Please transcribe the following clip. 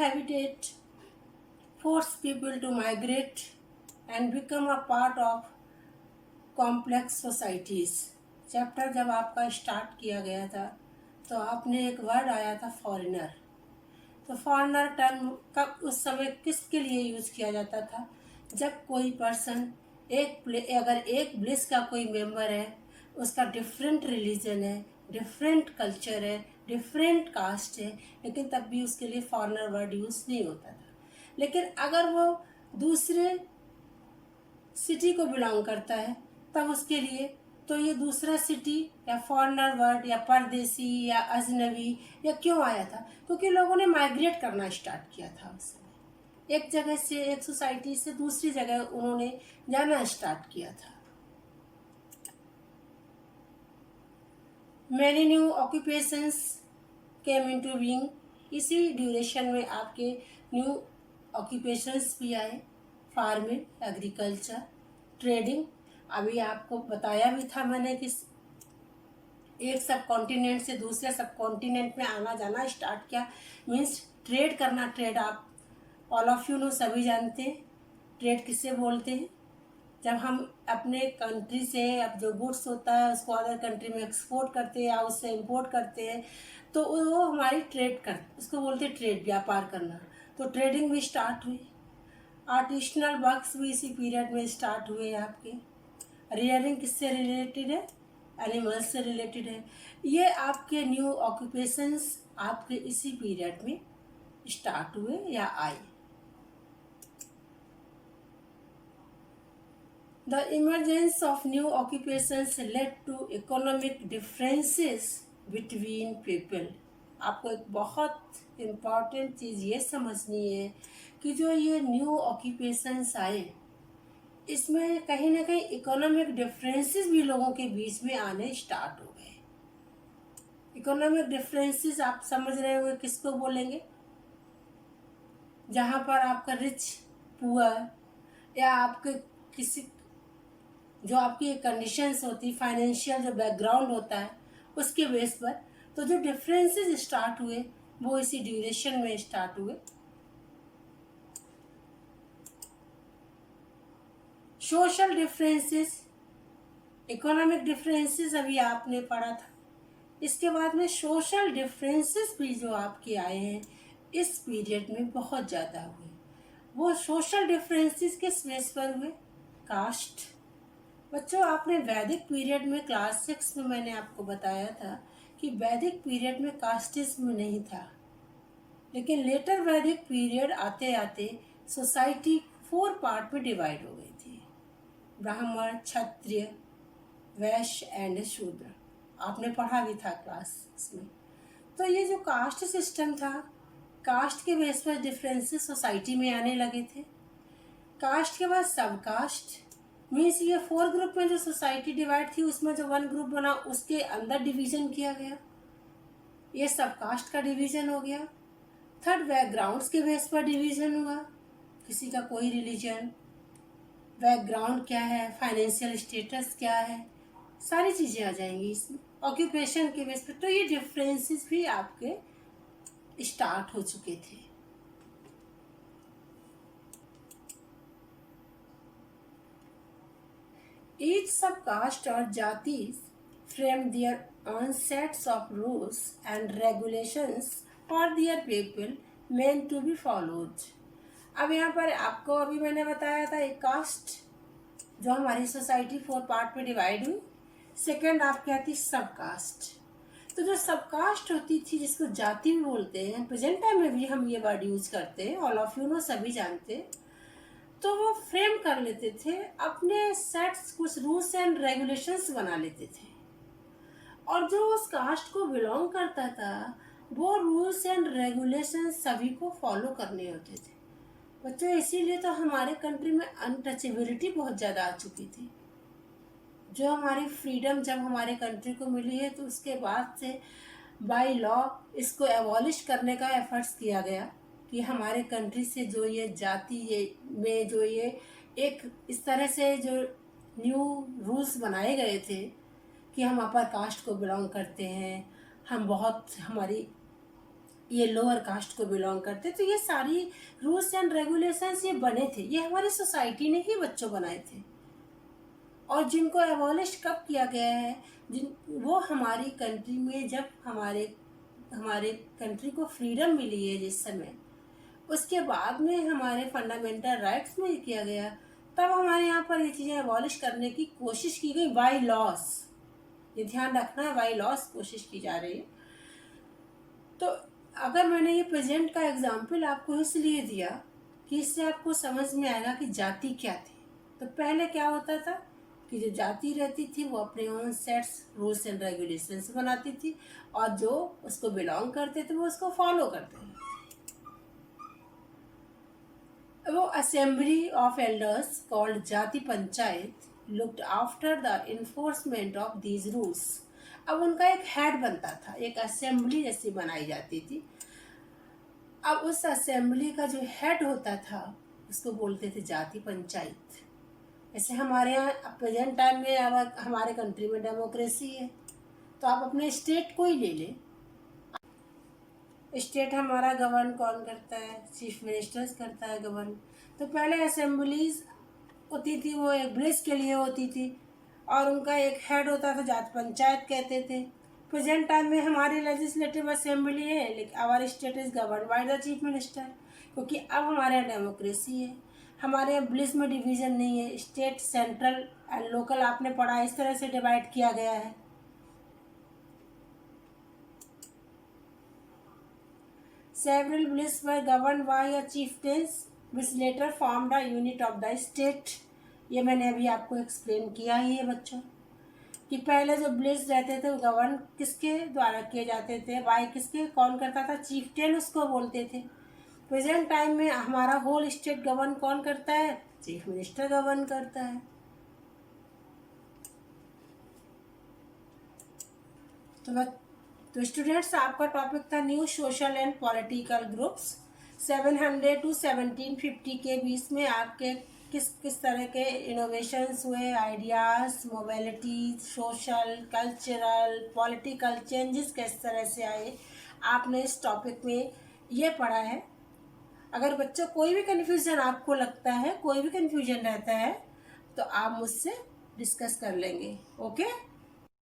habitat, force people to migrate and become a part of complex societies. Chapter जब आपका start किया गया था तो आपने एक वर्ड आया था फॉरेनर। तो फॉरेनर टर्म कब उस समय किसके लिए यूज़ किया जाता था? जब कोई पर्सन अगर एक ब्लिस का कोई मेंबर है, उसका डिफरेंट रिलीजन है, डिफरेंट कल्चर है, डिफरेंट कास्ट है, लेकिन तब भी उसके लिए फॉरेनर वर्ड यूज़ नहीं होता था। लेकिन अगर वो दूसरे सिटी को बिलोंग करता है तब उसके लिए तो ये दूसरा सिटी या फॉरेनर वर्ड या परदेसी या अजनबी या क्यों आया था? क्योंकि लोगों ने माइग्रेट करना स्टार्ट किया था उस समय। एक जगह से, एक सोसाइटी से दूसरी जगह उन्होंने जाना स्टार्ट किया था। Many new occupations came into being. इसी ड्यूरेशन में आपके न्यू ऑक्यूपेशंस भी आए, फार्मिंग, एग्रीकल्चर, ट्रेडिंग। अभी आपको बताया भी था मैंने कि एक सब कॉन्टिनेंट से दूसरे सब कॉन्टिनेंट में आना जाना स्टार्ट किया, मीन्स ट्रेड करना। ट्रेड आप ऑल ऑफ यू नो सभी जानते हैं ट्रेड किसे बोलते हैं। जब हम अपने कंट्री से अब जो गुड्स होता है उसको अदर कंट्री में एक्सपोर्ट करते हैं या उससे इंपोर्ट करते हैं तो वो हमारी उसको बोलते हैं ट्रेड, व्यापार करना। तो ट्रेडिंग भी स्टार्ट हुई। आर्टिसनल वर्क्स भी इसी पीरियड में स्टार्ट हुए आपके। रियरिंग किससे रिलेटेड है? एनिमल्स से रिलेटेड है। ये आपके न्यू ऑक्यूपेशंस आपके इसी पीरियड में स्टार्ट हुए या आए। The emergence of new occupations led to economic differences between people. आपको एक बहुत इम्पॉर्टेंट चीज़ ये समझनी है कि जो ये न्यू ऑक्यूपेशंस आए इसमें कहीं ना कहीं इकोनॉमिक डिफरेंसेस भी लोगों के बीच में आने स्टार्ट हो गए। इकोनॉमिक डिफरेंसेस आप समझ रहे होंगे किसको बोलेंगे? जहाँ पर आपका रिच पुअर या आपके किसी जो आपकी कंडीशंस होती, फाइनेंशियल जो बैकग्राउंड होता है उसके बेस पर तो जो डिफरेंसेस स्टार्ट हुए वो इसी ड्यूरेशन में स्टार्ट हुए। सोशल डिफरेंसेस, इकोनॉमिक डिफरेंसेस अभी आपने पढ़ा था। इसके बाद में सोशल डिफरेंसेस भी जो आपके आए हैं इस पीरियड में बहुत ज़्यादा हुए। वो सोशल डिफरेंसेस किस बेस पर हुए? कास्ट। बच्चों आपने वैदिक पीरियड में क्लास 6 में मैंने आपको बताया था कि वैदिक पीरियड में कास्टिज्म नहीं था, लेकिन लेटर वैदिक पीरियड आते आते सोसाइटी 4 पार्ट में डिवाइड हो गई थी, ब्राह्मण, क्षत्रिय, वैश्य एंड शूद्र। आपने पढ़ा भी था क्लास 6 में। तो ये जो कास्ट सिस्टम था, कास्ट के बेस पर डिफरेंसेस सोसाइटी में आने लगे थे। कास्ट के बाद सब कास्ट, मीन्स ये 4 ग्रुप में जो सोसाइटी डिवाइड थी उसमें जो 1 ग्रुप बना उसके अंदर डिवीजन किया गया, ये सब कास्ट का डिवीजन हो गया। थर्ड बैकग्राउंड्स के बेस पर डिवीजन हुआ, किसी का कोई रिलीजन, बैकग्राउंड क्या है, फाइनेंशियल स्टेटस क्या है, सारी चीज़ें आ जाएंगी इसमें। ऑक्यूपेशन के बेस पर तो ये डिफरेंसेस भी आपके स्टार्ट हो चुके थे। Each subcaste or जाति framed their own sets of rules and regulations for their people meant to be followed. अब यहाँ पर आपको अभी मैंने बताया था एक कास्ट जो हमारी सोसाइटी 4 पार्ट में डिवाइड हुई। सेकेंड आपकी आती सब कास्ट। तो जो सब कास्ट होती थी जिसको जाति भी बोलते हैं, प्रेजेंट टाइम में भी हम ये वर्ड यूज करते हैं, ऑल ऑफ यू नो सभी जानते हैं। तो वो फ्रेम कर लेते थे अपने सेट्स, कुछ रूल्स एंड रेगुलेशंस बना लेते थे और जो उस कास्ट को बिलोंग करता था वो रूल्स एंड रेगुलेशंस सभी को फॉलो करने होते थे। बच्चों इसीलिए तो हमारे कंट्री में अनटचेबिलिटी बहुत ज़्यादा आ चुकी थी। जो हमारी फ्रीडम जब हमारे कंट्री को मिली है तो उसके बाद से बाय लॉ इसको एबॉलिश करने का एफर्ट्स किया गया कि हमारे कंट्री से जो ये जाति में जो ये एक इस तरह से जो न्यू रूल्स बनाए गए थे कि हम अपर कास्ट को बिलोंग करते हैं, हम बहुत हमारी ये लोअर कास्ट को बिलोंग करते। तो ये सारी रूल्स एंड रेगुलेशंस ये बने थे, ये हमारी सोसाइटी ने ही बच्चों बनाए थे। और जिनको एबॉलिश कब किया गया है, जिन वो हमारी कंट्री में जब हमारे हमारे कंट्री को फ्रीडम मिली है जिस समय, उसके बाद में हमारे फंडामेंटल राइट्स में ये किया गया, तब हमारे यहाँ पर ये चीज़ें एबॉलिश करने की कोशिश की गई बाय लॉस। ये ध्यान रखना है, बाय लॉस कोशिश की जा रही है। तो अगर मैंने ये प्रेजेंट का एग्जाम्पल आपको इसलिए दिया कि इससे आपको समझ में आएगा कि जाति क्या थी। तो पहले क्या होता था कि जो जाति रहती थी वो अपने own sets rules and regulations बनाती थी, और जो उसको बिलोंग करते थे वो उसको फॉलो करते थे। वो असेंबली ऑफ एल्डर्स कॉल्ड जाति panchayat looked after the enforcement of these rules. अब उनका एक हेड बनता था, एक असेंबली जैसी बनाई जाती थी। अब उस असेंबली का जो हेड होता था उसको बोलते थे जाति पंचायत। जैसे हमारे यहाँ प्रेजेंट टाइम में अब हमारे कंट्री में डेमोक्रेसी है, तो आप अपने स्टेट को ही ले लें। स्टेट हमारा गवर्न कौन करता है? चीफ मिनिस्टर्स करता है गवर्न। तो पहले असेंबलीज होती थी, वो एक ब्लिस के लिए होती थी, और उनका एक हेड होता था, जाति पंचायत कहते थे। प्रेजेंट टाइम में हमारी लेजिस्लेटिव असेंबली है, लेकिन our state is govern by the chief minister, क्योंकि अब हमारे यहाँ डेमोक्रेसी है। हमारे यहाँ ब्लिस में डिवीज़न नहीं है, स्टेट सेंट्रल एंड लोकल आपने पढ़ा, इस तरह से डिवाइड किया गया है। Several bliss were governed by a chieftains which later formed a unit of the state। ये मैंने अभी आपको एक्सप्लेन किया ही है बच्चों, कि पहले जो ब्लिस रहते थे वो गवर्न किसके द्वारा किए जाते थे, बाय किसके, कौन करता था? चीफटेन उसको बोलते थे। प्रेजेंट टाइम में हमारा होल स्टेट गवर्न कौन करता है? चीफ मिनिस्टर गवर्न करता है। तो स्टूडेंट्स, आपका टॉपिक था new social and political groups. 700 to 1750 के बीच में आपके किस किस तरह के इनोवेशंस हुए, ideas, mobility, social, cultural, political changes किस तरह से आए, आपने इस टॉपिक में ये पढ़ा है। अगर बच्चों कोई भी कन्फ्यूज़न आपको लगता है, कोई भी कन्फ्यूजन रहता है, तो आप मुझसे डिस्कस कर लेंगे। ओके।